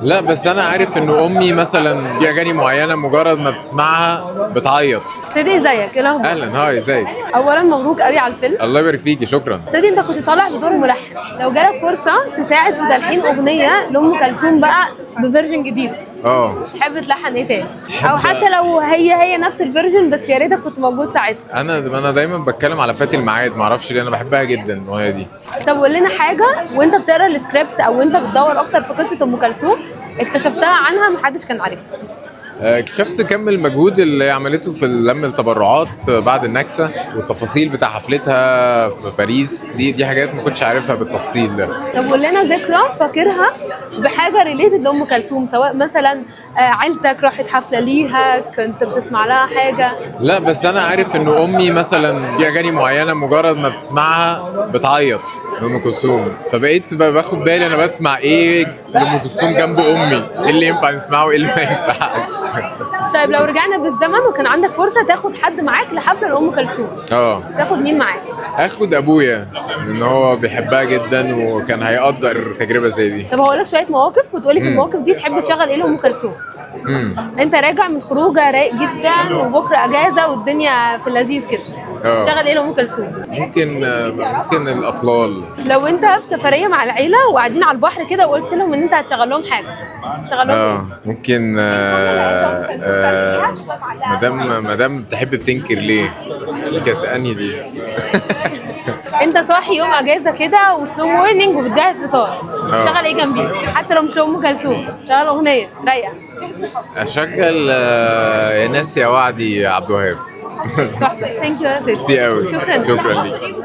لا بس انا عارف ان امي مثلا في اغاني معينه مجرد ما بتسمعها بتعيط. سيدي ازيك؟ ايه الاخبار؟ اهلا، هاي، ازيك؟ اولا مبروك قوي على الفيلم. الله يبارك فيكي، شكرا. سيدي انت كنت طالع بدور ملحن، لو جالك فرصه تساعد في تلحين اغنيه لام كلثوم بقى بفيرجن جديد، اه، تحب تلحن ايه تاني؟ او بحب- حتى لو هي نفس الفيرجن بس يا ريتك كنت موجود ساعتها. انا دايما بتكلم على فاتي الميعاد، معرفش ليه، انا بحبها جدا الاغنيه دي. طب قول لنا حاجه وانت بتقرا السكريبت او وانت بتدور اكتر في قصه ام كلثوم اكتشفتها عنها محدش كان عارفها. اكتشفت كم المجهود اللي عملته في لم التبرعات بعد النكسه، والتفاصيل بتاع حفلتها في باريس، دي حاجات ما كنتش عارفها بالتفصيل ده. طب قول لنا ذكرى فاكرها بحاجه ريليتد لام كلثوم، سواء مثلا عيلتك راحت حفله ليها، كنت بتسمع لها حاجه. لا بس انا عارف ان امي مثلا في اغاني معينه مجرد ما بتسمعها بتعيط لام كلثوم، فبقيت باخد بالي انا بسمع ايه لام كلثوم جنب امي، ايه اللي ينفع نسمعه وايه اللي ما ينفعش. طيب لو رجعنا بالزمن وكان عندك فرصه تاخد حد معاك لحفله لام كلثوم، تاخد مين معاك؟ اخد ابويا لان هو بيحبها جدا وكان هيقدر تجربه زي دي. طب هقول لك شويه مواقف وتقولي في المواقف دي تحب تشغل ايه لام كلثوم. انت راجع من خروجه رايق جدا وبكره اجازه والدنيا في اللذيذ كده، شغل ايه لام كلثوم؟ ممكن الاطلال. لو انت في سفريه مع العيله وقاعدين على البحر كده وقلت لهم ان انت هتشغل لهم حاجه، تشغل لهم ممكن مدام تحب بتنكر ليه، اللي كانت انهي دي. انت صاحي يوم اجازه كده وسلو مورنينج وبتجهز فطار، شغل ايه جنبيه حتى لو مش ام كلثوم، شغل اغنيه رايقه. اشغل يا ناس يا وعدي عبد الوهاب. تحفه. ثانك يو يا سيدي، ميرسي قوي، شكرا شكرا ليك.